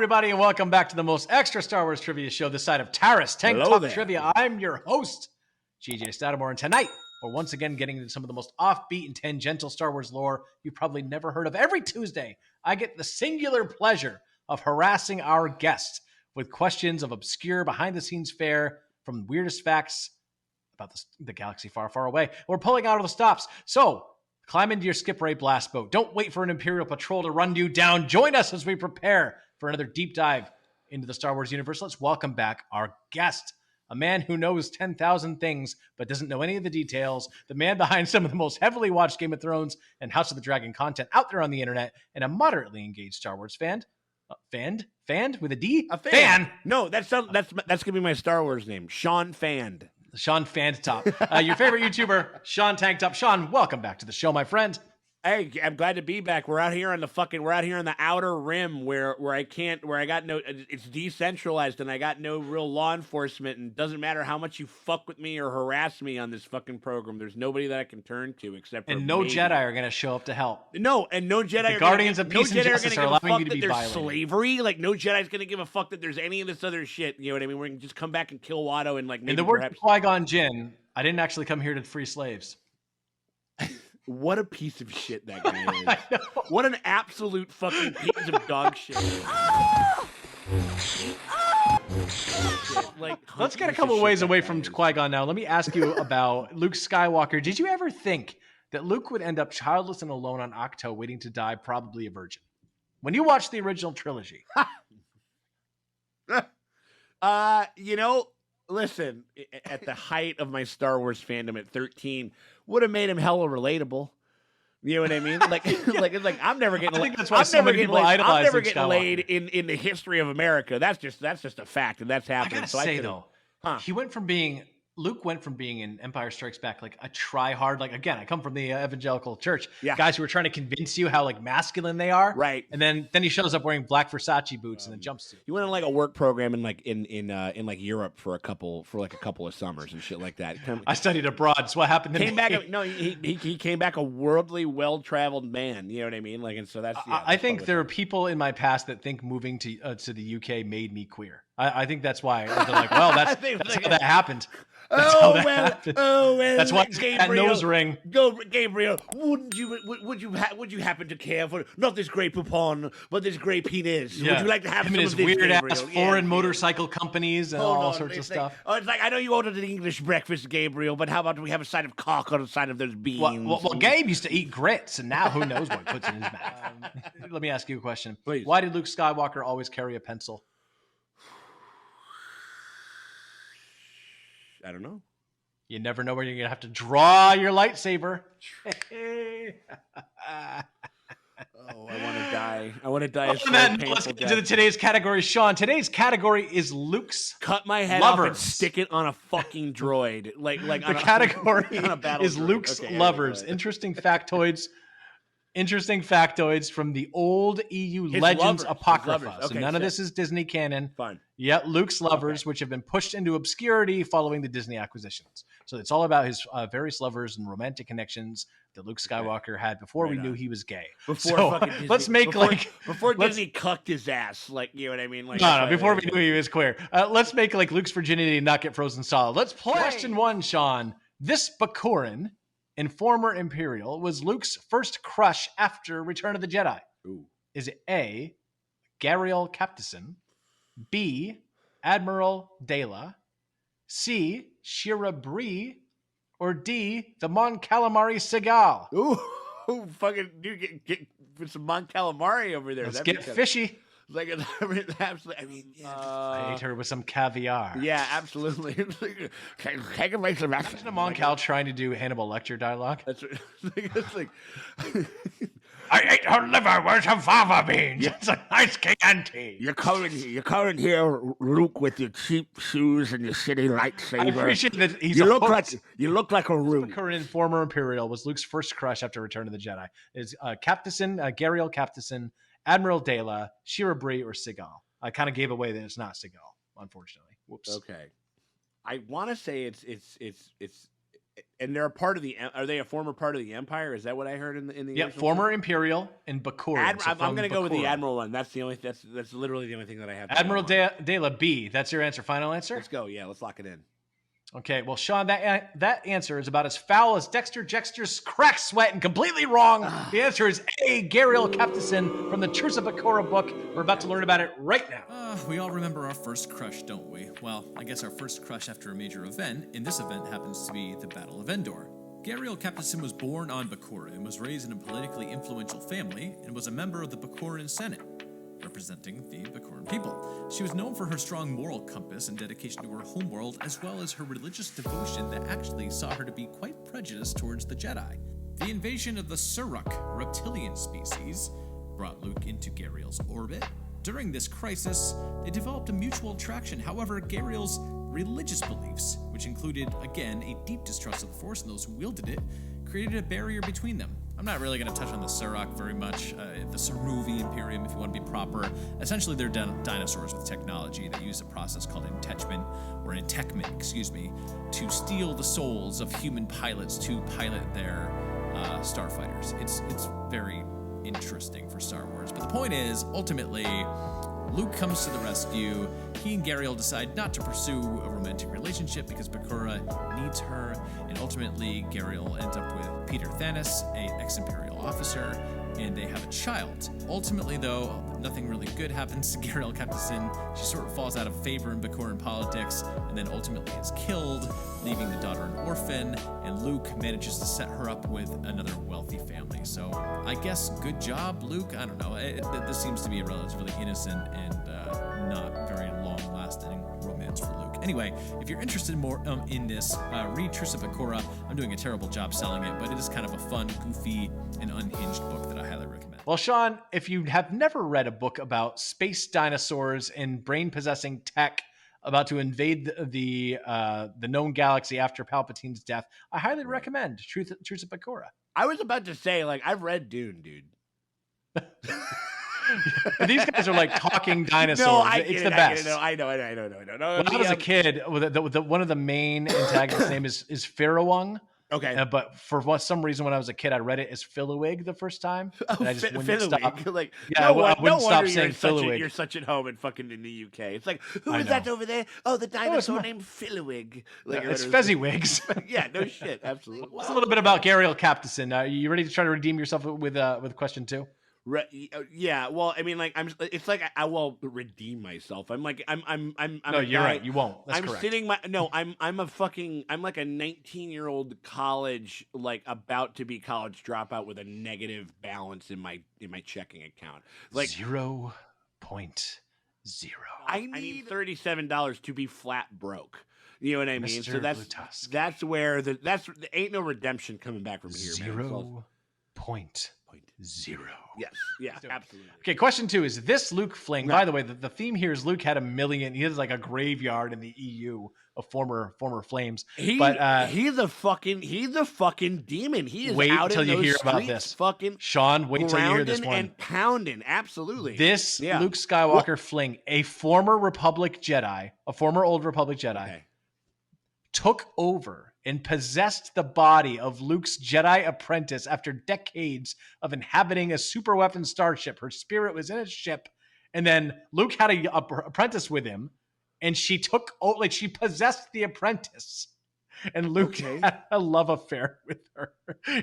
everybody, and welcome back to the most extra Star Wars trivia show this side of Taris, TankTop Trivia. I'm your host, GJ Stoutimore, and tonight we're once again getting into some of the most offbeat and tangential Star Wars lore you've probably never heard of. Every Tuesday, I get the singular pleasure of harassing our guests with questions of obscure, behind-the-scenes fare from the weirdest facts about the galaxy far, far away. We're pulling out of the stops, so climb into your skip ray blast boat. Don't wait for an Imperial patrol to run you down. Join us as we prepare for another deep dive into the Star Wars universe. Let's welcome back our guest, a man who knows 10,000 things but doesn't know any of the details, the man behind some of the most heavily watched Game of Thrones and House of the Dragon content out there on the internet, and a moderately engaged Star Wars fan. Fan with a D? A fan. No, that's gonna be my Star Wars name, Sean Fand. Sean Fandtop. Your favorite YouTuber, Sean TankTop. Sean, welcome back to the show, my friend. Hey, I'm glad to be back. We're out here on the outer rim where it's decentralized and I got no real law enforcement, and it doesn't matter how much you fuck with me or harass me on this fucking program. There's nobody that I can turn to except for and no maybe. Jedi are going to show up to help. No Jedi. The Guardians of Peace and Justice are allowing you to be violated. Slavery, like no Jedi's going to give a fuck that there's any of this other shit. You know what I mean? We're going to just come back and kill Watto and like. In the words of Qui-Gon Jinn, I didn't actually come here to free slaves. What a piece of shit that guy is. What an absolute fucking piece of dog shit. Like, let's get a couple ways away from Qui-Gon now. Let me ask you about Luke Skywalker. Did you ever think that Luke would end up childless and alone on Ahch-To, waiting to die, probably a virgin? When you watched the original trilogy. Listen, at the height of my Star Wars fandom at 13, would have made him hella relatable. You know what I mean? Like, like I'm never getting laid. I'm never getting laid in the history of America. That's just a fact, and that's happening. I gotta say though, Luke went from being in Empire Strikes Back like a try-hard, like, again, I come from the evangelical church, guys who are trying to convince you how like masculine they are, right? And then he shows up wearing black Versace boots and a jumpsuit. He went on like a work program in like Europe for a couple of summers and shit like that. I studied abroad. So what happened? He came back a worldly, well-traveled man. You know what I mean? Like, and so that's. I think there are people in my past that think moving to the UK made me queer. I think that's why they're like, well, that's how that happened. That's why he's got that nose ring. Go, Gabriel. Would you happen to care for not this great poupon, but this great penis? Yeah. Would you like to have him some and his of this, weird Gabriel? ass foreign motorcycle companies and all sorts of stuff? It's like, I know you ordered an English breakfast, Gabriel, but how about we have a side of cock on the side of those beans? Well, Gabe used to eat grits, and now who knows what he puts in his mouth. Let me ask you a question. Please. Why did Luke Skywalker always carry a pencil? I don't know. You never know where you're going to have to draw your lightsaber. I want to die. I want to die. Let's get to today's category, Sean. Today's category is Luke's cut my head lovers. Off and stick it on a fucking droid. Like the category on a battle is droid. Luke's lovers. Interesting factoids from the old EU Legends Apocrypha. So none of this is Disney canon. Fine. Yeah, Luke's lovers, which have been pushed into obscurity following the Disney acquisitions. So it's all about his various lovers and romantic connections that Luke Skywalker had before we knew he was gay. Before Disney, before Disney cucked his ass, like, you know what I mean? Like, no, before we knew he was queer. Let's make like Luke's virginity not get frozen solid. Let's play. Question 1, Sean. This Bakurin in former Imperial was Luke's first crush after Return of the Jedi. Ooh. Is it A, Gariel Captison, B, Admiral Dela, C, Shira Bree, or D, the Mon Calamari Seagal? Ooh, fucking get some Mon Calamari over there. Let's get fishy. Like, absolutely. I mean, I ate her with some caviar. Yeah, absolutely. Take a make some action. Imagine a Mon Cal trying to do Hannibal Lecter dialogue. That's right. It's like I ate her liver with some fava beans. It's a nice Chianti. You're coming here, Luke, with your cheap shoes and your shitty lightsaber. I appreciate that you look like a Root. Current former Imperial was Luke's first crush after Return of the Jedi. Is Captison, Gariel Captison, Admiral Dela, Shira Bree, or Seagal? I kind of gave away that it's not Seagal, unfortunately. Whoops. Okay. I want to say it's And they're a part of the. Are they a former part of the Empire? Is that what I heard in the? Yep, former Imperial and Bakuran. I'm going to go with the Admiral one. That's the only. That's literally the only thing that I have. Admiral de la B. That's your answer. Final answer. Let's go. Yeah, let's lock it in. Okay, well, Sean, that answer is about as foul as Dexter Jester's crack sweat and completely wrong. The answer is A. Gariel Captason from the Truce of Bakura book. We're about to learn about it right now. We all remember our first crush, don't we? Well, I guess our first crush after a major event, in this event happens to be the Battle of Endor. Gariel Captason was born on Bakura and was raised in a politically influential family and was a member of the Bakuran Senate, representing the Bakuran people. She was known for her strong moral compass and dedication to her homeworld, as well as her religious devotion that actually saw her to be quite prejudiced towards the Jedi. The invasion of the Suruk, reptilian species, brought Luuke into Gariel's orbit. During this crisis, they developed a mutual attraction. However, Gariel's religious beliefs, which included, again, a deep distrust of the Force and those who wielded it, created a barrier between them. I'm not really going to touch on the Suruk very much. The Saruvi Imperium, if you want to be proper. Essentially, they're dinosaurs with technology that use a process called entechment, to steal the souls of human pilots to pilot their starfighters. It's very interesting for Star Wars. But the point is, ultimately, Luuke comes to the rescue. He and Gariel decide not to pursue a romantic relationship because Bakura needs her, and ultimately Gariel ends up with Peter Thanos, an ex-Imperial officer, and they have a child. Ultimately, though, nothing really good happens to Gariel Captason. She sort of falls out of favor in Bakuran politics, and then ultimately is killed, leaving the daughter an orphan, and Luuke manages to set her up with another wealthy family. So I guess good job, Luuke. I don't know. This seems to be a relatively innocent and not very long-lasting romance for Luuke. Anyway, if you're interested more in this, read Truce of Bakura. I'm doing a terrible job selling it, but it is kind of a fun, goofy, and unhinged book that I highly recommend. Well, Sean, if you have never read a book about space dinosaurs and brain-possessing tech about to invade the known galaxy after Palpatine's death, I highly recommend Truce of Bakura. I was about to say, I've read Dune, dude. These guys are like talking dinosaurs. No, it's the best. I know. When I was a kid, one of the main antagonists' name is Farawung. Okay. But for some reason, when I was a kid, I read it as Filuig the first time. And I just wouldn't stop. I wouldn't stop saying Filuig. You're such at home and fucking in the UK. It's like, who is that over there? Oh, the dinosaur named Filuig. It's Fezziwigs. Yeah, no shit. Absolutely. What's a little bit about Gariel Captason? Are you ready to try to redeem yourself with question 2? Yeah, well, I mean, it's like I will redeem myself. I'm No, you're right. You won't. That's I'm correct. sitting I'm like a 19-year-old college, about to be college dropout with a negative balance in my checking account. 0.0. I need $37 to be flat broke. You know what I mean? Mr. So that's where that's ain't no redemption coming back from here. 0.0. Yes, yeah, absolutely. Okay, question 2 is this Luuke fling. By the way, the theme here is Luuke had 1 million. He has like a graveyard in the EU of former flames. He's a fucking demon. He is wait out till in you those hear about streets, this. fucking Sean, wait till you hear this one. And pounding, absolutely. This Luke Skywalker fling, a former Republic Jedi, a former old Republic Jedi, took over and possessed the body of Luke's Jedi apprentice after decades of inhabiting a superweapon starship. Her spirit was in a ship, and then Luke had a apprentice with him, and she possessed the apprentice. And Luke had a love affair with her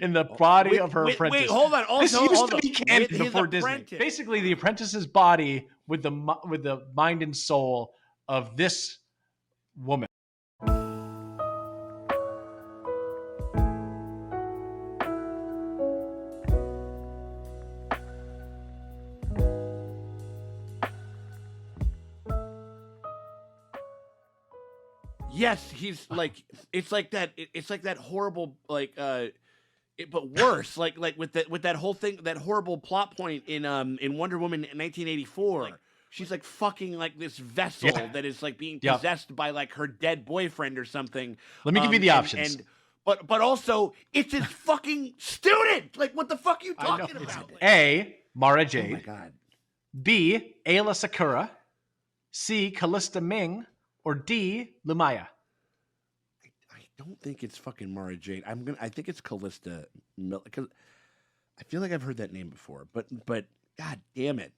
in the body of her apprentice. Wait, hold on. This used to be canon before Disney. Basically, the apprentice's body with the mind and soul of this woman. Yes, he's it's like that horrible but worse with that whole thing, that horrible plot point in Wonder Woman in 1984. She's fucking this vessel that is being possessed by her dead boyfriend or something. Let me give you the options. But also it's his fucking student. What the fuck are you talking about? A, Mara Jade. Oh my god. B, Ayla Sakura. C, Callista Ming. Or D, Lumaya. don't think it's fucking Mara Jade. I think it's Callista. Because I feel like I've heard that name before. But God damn it,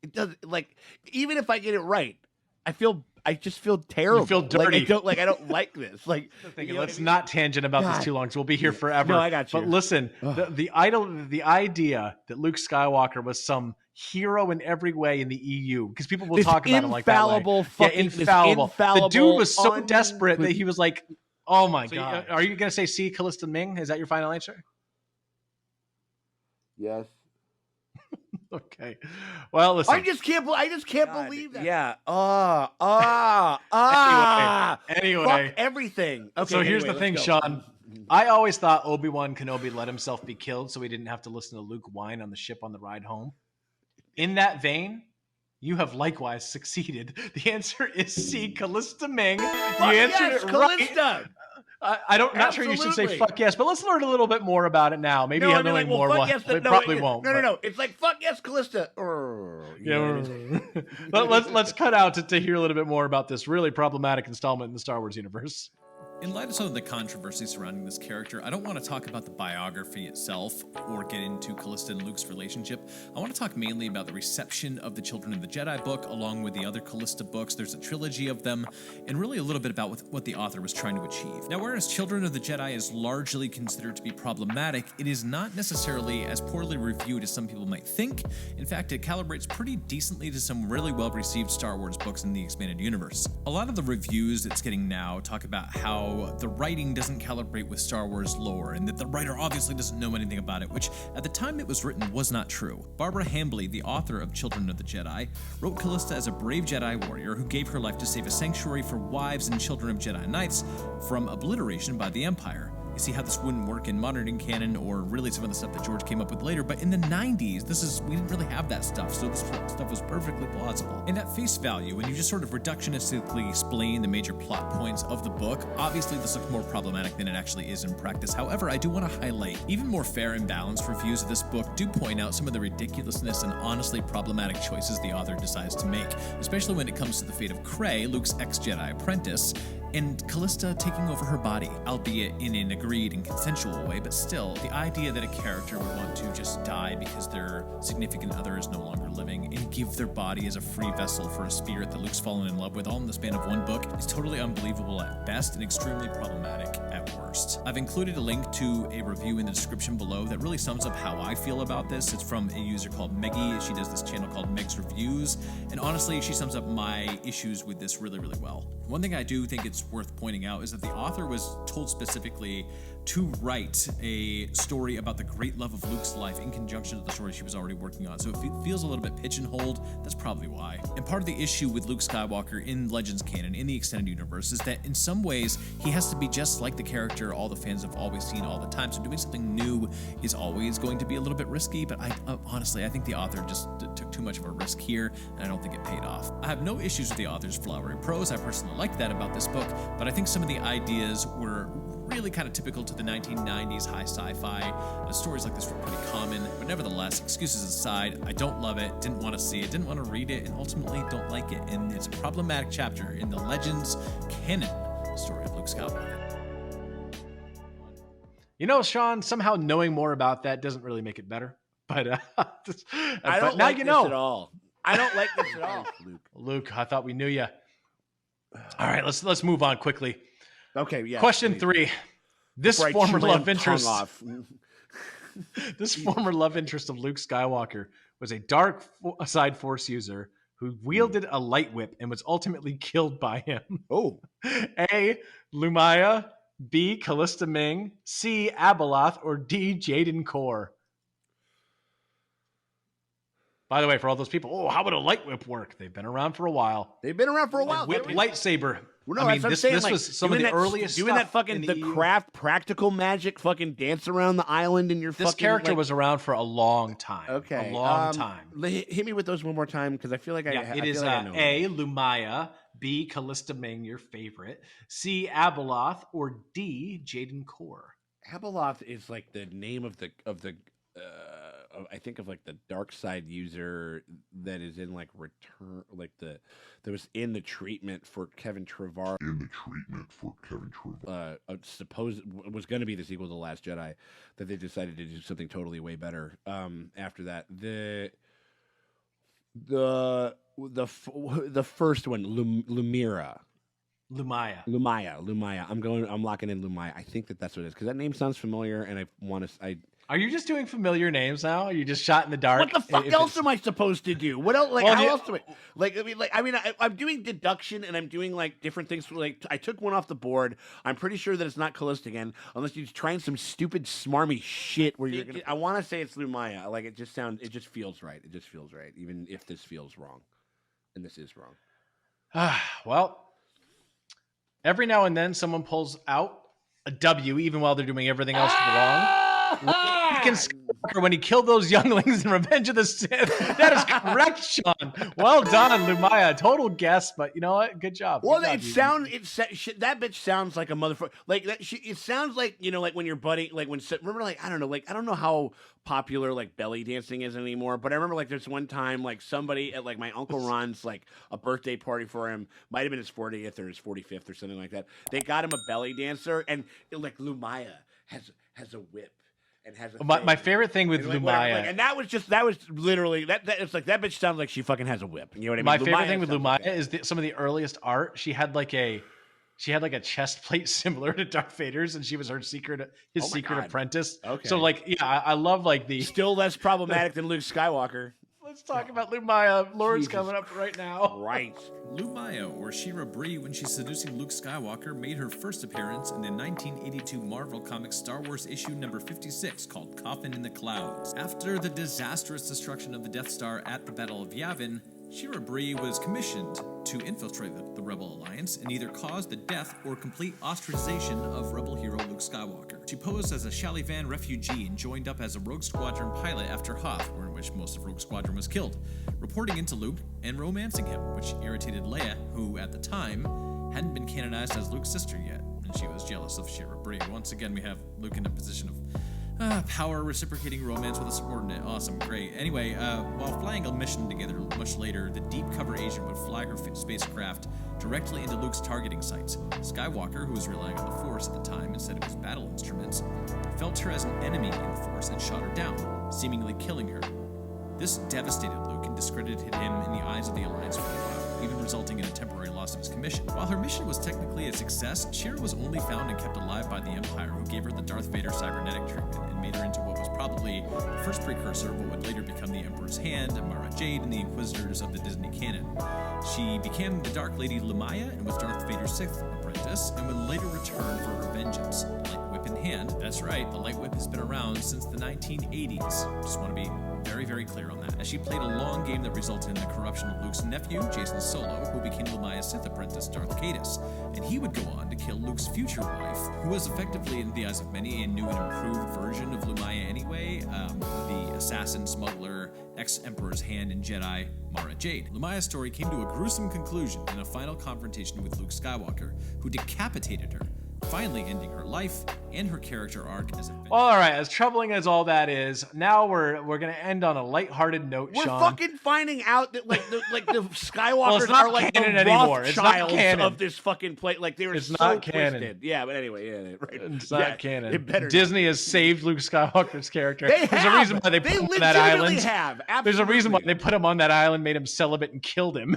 it does like even if I get it right, I just feel terrible. You feel dirty. I don't like this. Like, let's not tangent about this too long, because we'll be here forever. No, I got you. But listen, the idea that Luke Skywalker was some hero in every way in the EU, because people will talk about him like that way. Infallible. The dude was so desperate that he was like, "Oh my god!" Are you gonna say C. Callista Ming? Is that your final answer? Yes. Okay. Well, listen. I just can't believe that. Yeah. Anyway. Fuck everything. Okay. So here's the thing, Sean. I always thought Obi-Wan Kenobi let himself be killed so he didn't have to listen to Luke whine on the ship on the ride home. In that vein, you have likewise succeeded. The answer is C. Callista Ming. You answered it right. Callista. Not sure you should say fuck yes, but let's learn a little bit more about it now. Maybe knowing more. Probably won't. No. It's like fuck yes, Callista. Let's cut out to hear a little bit more about this really problematic installment in the Star Wars universe. In light of some of the controversy surrounding this character, I don't want to talk about the biography itself or get into Callista and Luke's relationship. I want to talk mainly about the reception of the Children of the Jedi book, along with the other Callista books. There's a trilogy of them, and really a little bit about what the author was trying to achieve. Now, whereas Children of the Jedi is largely considered to be problematic, it is not necessarily as poorly reviewed as some people might think. In fact, it calibrates pretty decently to some really well-received Star Wars books in the expanded universe. A lot of the reviews it's getting now talk about how the writing doesn't calibrate with Star Wars lore, and that the writer obviously doesn't know anything about it, which at the time it was written was not true. Barbara Hambly, the author of Children of the Jedi, wrote Callista as a brave Jedi warrior who gave her life to save a sanctuary for wives and children of Jedi Knights from obliteration by the Empire. You see how this wouldn't work in modern canon, or really some of the stuff that George came up with later, but in the 90s, we didn't really have that stuff, so this stuff was perfectly plausible. And at face value, when you just sort of reductionistically explain the major plot points of the book, obviously this looks more problematic than it actually is in practice. However, I do want to highlight, even more fair and balanced reviews of this book do point out some of the ridiculousness and honestly problematic choices the author decides to make, especially when it comes to the fate of Cray, Luke's ex-Jedi apprentice, and Callista taking over her body, albeit in an agreed and consensual way, but still, the idea that a character would want to just die because their significant other is no longer living and give their body as a free vessel for a spirit that Luke's fallen in love with all in the span of one book is totally unbelievable at best and extremely problematic at worst. I've included a link to a review in the description below that really sums up how I feel about this. It's from a user called Meggy. She does this channel called Meg's Reviews, and honestly, she sums up my issues with this really, really well. One thing I do think it's worth pointing out is that the author was told specifically to write a story about the great love of Luke's life in conjunction with the story she was already working on. So if it feels a little bit pigeonholed, that's probably why. And part of the issue with Luke Skywalker in Legends canon, in the extended universe, is that in some ways, he has to be just like the character all the fans have always seen all the time. So doing something new is always going to be a little bit risky, but honestly, I think the author just took too much of a risk here, and I don't think it paid off. I have no issues with the author's flowery prose. I personally liked that about this book, but I think some of the ideas were really kind of typical to the 1990s high sci-fi. Stories like this were pretty common, but nevertheless, excuses aside, I don't love it, didn't want to see it, didn't want to read it, and ultimately don't like it. And it's a problematic chapter in the Legends canon story of Luke Skywalker. You know, Sean, somehow knowing more about that doesn't really make it better. But I don't like this at all. I don't like this at all, Luke. Luke, I thought we knew you. All right, let's move on quickly. Okay, yeah. Question 3. This former love interest This former love interest of Luke Skywalker was a dark side force user who wielded a light whip and was ultimately killed by him. Oh. A. Lumaya, B. Callista Ming, C. Abeloth, or D. Jaden Core. By the way, for all those people, how would a light whip work? They've been around for a while. Whip lightsaber. Well, no, this was some of the earliest doing stuff that fucking the EU. craft practical magic fucking dance around the island in your This fucking character was around for a long time. Okay. A long time. Hit me with those one more time because I feel like It is A. Lumaya, B. Callista Ming, your favorite, C. Abeloth, or D. Jaden Core. Abeloth is like the name of the I think of like the dark side user that is in like Return, like that was in the treatment for Kevin Trevorrow. Suppose was going to be the sequel to The Last Jedi, that they decided to do something totally way better. After that, the first one, Lumaya. I'm locking in Lumaya. I think that's what it is, because that name sounds familiar, and Are you just doing familiar names now? Are you just shot in the dark? What the fuck else am I supposed to do? What else? Like, how else do I? I'm doing deduction, and I'm doing like different things. Like, I took one off the board. I'm pretty sure that it's not Callista again, unless you're trying some stupid smarmy shit where you're gonna. I want to say it's Lumaya. Like, it just feels right. It just feels right, even if this feels wrong, and this is wrong. Well, every now and then someone pulls out a W, even while they're doing everything else wrong. When he killed those younglings in Revenge of the Sith. That is correct, Sean. Well done, Lumaya. Total guess, but you know what? Good job. Well, that bitch sounds like a motherfucker. Like that. It sounds like, you know, like when your buddy, like when, remember, like, I don't know how popular like belly dancing is anymore, but I remember like there's one time like somebody at like my Uncle Ron's like a birthday party for him, might have been his 40th or his 45th or something like that. They got him a belly dancer, and like Lumaya has a whip. My favorite thing with Lumaya, and that was literally that. It's like that bitch sounds like she fucking has a whip. You know what I mean? My favorite thing with Lumaya is some of the earliest art. She had like a chest plate similar to Darth Vader's, and she was his secret apprentice. Okay. So like, yeah, I love like the still less problematic than Luke Skywalker. Let's talk about Lumaya. Lord's coming up right now. Right. Lumaya, or Shira Bree, when she's seducing Luke Skywalker, made her first appearance in the 1982 Marvel Comics Star Wars issue number 56 called Coffin in the Clouds. After the disastrous destruction of the Death Star at the Battle of Yavin, Shira Bree was commissioned to infiltrate the Rebel Alliance and either cause the death or complete ostracization of Rebel hero Luke Skywalker. She posed as a Shalivan refugee and joined up as a Rogue Squadron pilot after Hoth, in which most of Rogue Squadron was killed, reporting into Luke and romancing him, which irritated Leia, who at the time hadn't been canonized as Luke's sister yet, and she was jealous of Shira Bree. Once again, we have Luke in a position of power reciprocating romance with a subordinate. Awesome, great. Anyway, while flying a mission together much later, the deep cover agent would fly her spacecraft directly into Luke's targeting sights. Skywalker, who was relying on the Force at the time instead of his battle instruments, felt her as an enemy in the Force and shot her down, seemingly killing her. This devastated Luke and discredited him in the eyes of the Alliance for a while, even resulting in a temporary loss of his commission. While her mission was technically a success, Shira was only found and kept alive by the Empire, who gave her the Darth Vader cybernetic treatment and made her into what was probably the first precursor of what would later become the Emperor's Hand, Mara Jade, and the Inquisitors of the Disney canon. She became the Dark Lady Lumaya and was Darth Vader's sixth apprentice, and would later return for her vengeance. Light whip in hand. That's right, the light whip has been around since the 1980s. Just want to be very, very clear on that, as she played a long game that resulted in the corruption of Luke's nephew, Jason Solo, who became Lumaya's Sith apprentice, Darth Caedus, and he would go on to kill Luke's future wife, who was effectively, in the eyes of many, a new and improved version of Lumaya anyway, the assassin, smuggler, ex-Emperor's Hand, and Jedi, Mara Jade. Lumaya's story came to a gruesome conclusion in a final confrontation with Luke Skywalker, who decapitated her, finally ending her life and her character arc as a all right, as troubling as all that is, now we're gonna end on a lighthearted note. We're Sean. fucking finding out that like the Skywalkers well, are like the Rothschilds of this fucking play. Like they were so not canon. twisted. Yeah, but anyway, yeah, right. It's not canon. It better Disney has saved Luke Skywalker's character. There's a reason why they put him on that island. Absolutely. There's a reason why they put him on that island, made him celibate, and killed him.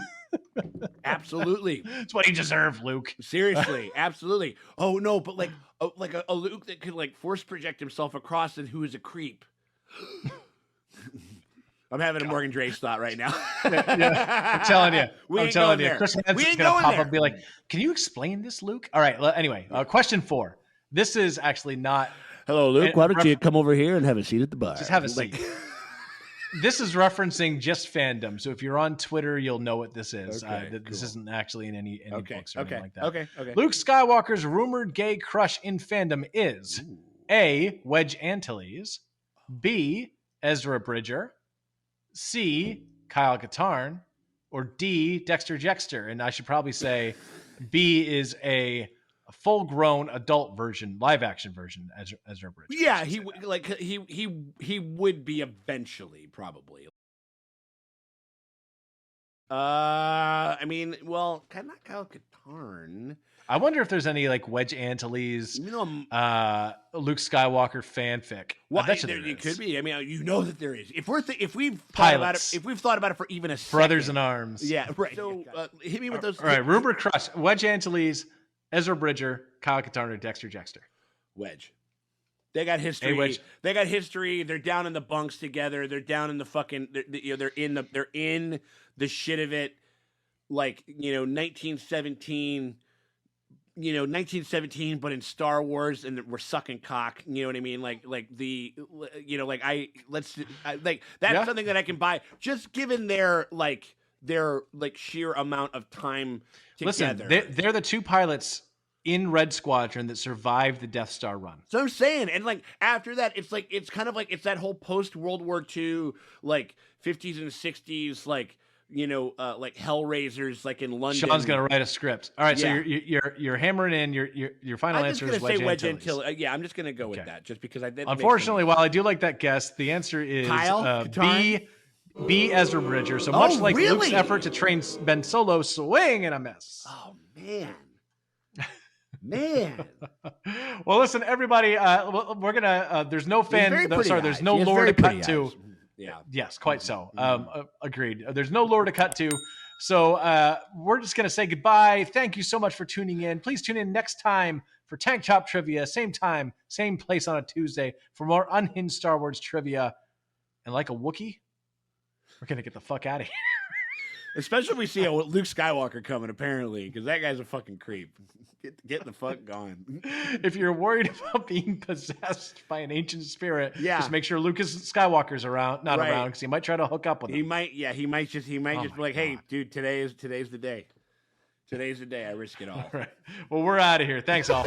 Absolutely. It's what he deserved, Luke. Seriously, absolutely. Oh no, but like a Luke that could like force project himself across and who is a creep. I'm having a Morgan Drakes thought right now. Yeah, I'm telling you. Chris Hansen's gonna pop up and be like, "Can you explain this, Luke?" All right. Anyway, question 4. This is actually not. Hello, Luke. Why don't you come over here and have a seat at the bar? Just have a seat. This is referencing just Fandom, so if you're on Twitter, you'll know what this is. This isn't actually in any books or anything like that. Okay. Luke Skywalker's rumored gay crush in Fandom is A. Wedge Antilles, B. Ezra Bridger, C. Kyle Katarn, or D. Dexter Jettster. And I should probably say B is a full-grown adult version, live-action version, Ezra Bridger. Yeah, he would be eventually, probably. I mean, well, not Kyle Katarn. I wonder if there's any like Wedge Antilles, Luke Skywalker fanfic. Well, I bet you it could be. I mean, you know that there is. If we've thought about it for even a second. Brothers in Arms. Yeah, right. So hit me with those. All right, Rumor Crush, Wedge Antilles, Ezra Bridger, Kyle Katarn, or Dexter Jettster. Wedge. They got history. Hey, Wedge. They got history. They're down in the bunks together. They're down in the fucking. They're in the shit of it. Like 1917. 1917, but in Star Wars, and we're sucking cock. You know what I mean? Like that's something that I can buy just given their sheer amount of time together. Listen, they're the two pilots in Red Squadron that survived the Death Star run. So I'm saying, and after that, it's kind of like it's that whole post World War II 50s and 60s like Hellraisers in London. Sean's gonna write a script. All right, yeah. So you're hammering in your final answer is Wedge Antilles. Yeah, I'm just gonna go with that, just because Unfortunately, while I do like that guess, the answer is B. Ezra Bridger. So much like Luke's effort to train Ben Solo, swing and a miss. Oh man. Well, listen, everybody. We're gonna. There's no there's no lore to cut to. Yeah. Yes, quite so. Agreed. There's no lore to cut to. So we're just going to say goodbye. Thank you so much for tuning in. Please tune in next time for TankTop Trivia. Same time, same place on a Tuesday for more unhinged Star Wars trivia. And like a Wookiee, we're going to get the fuck out of here. Especially if we see a Luke Skywalker coming, apparently, because that guy's a fucking creep. Get the fuck gone. If you're worried about being possessed by an ancient spirit, just make sure Lucas Skywalker's around, not around, because he might try to hook up with him. He might just be like, hey, dude, today's the day. Today's the day. I risk it all. All right. Well, we're out of here. Thanks all.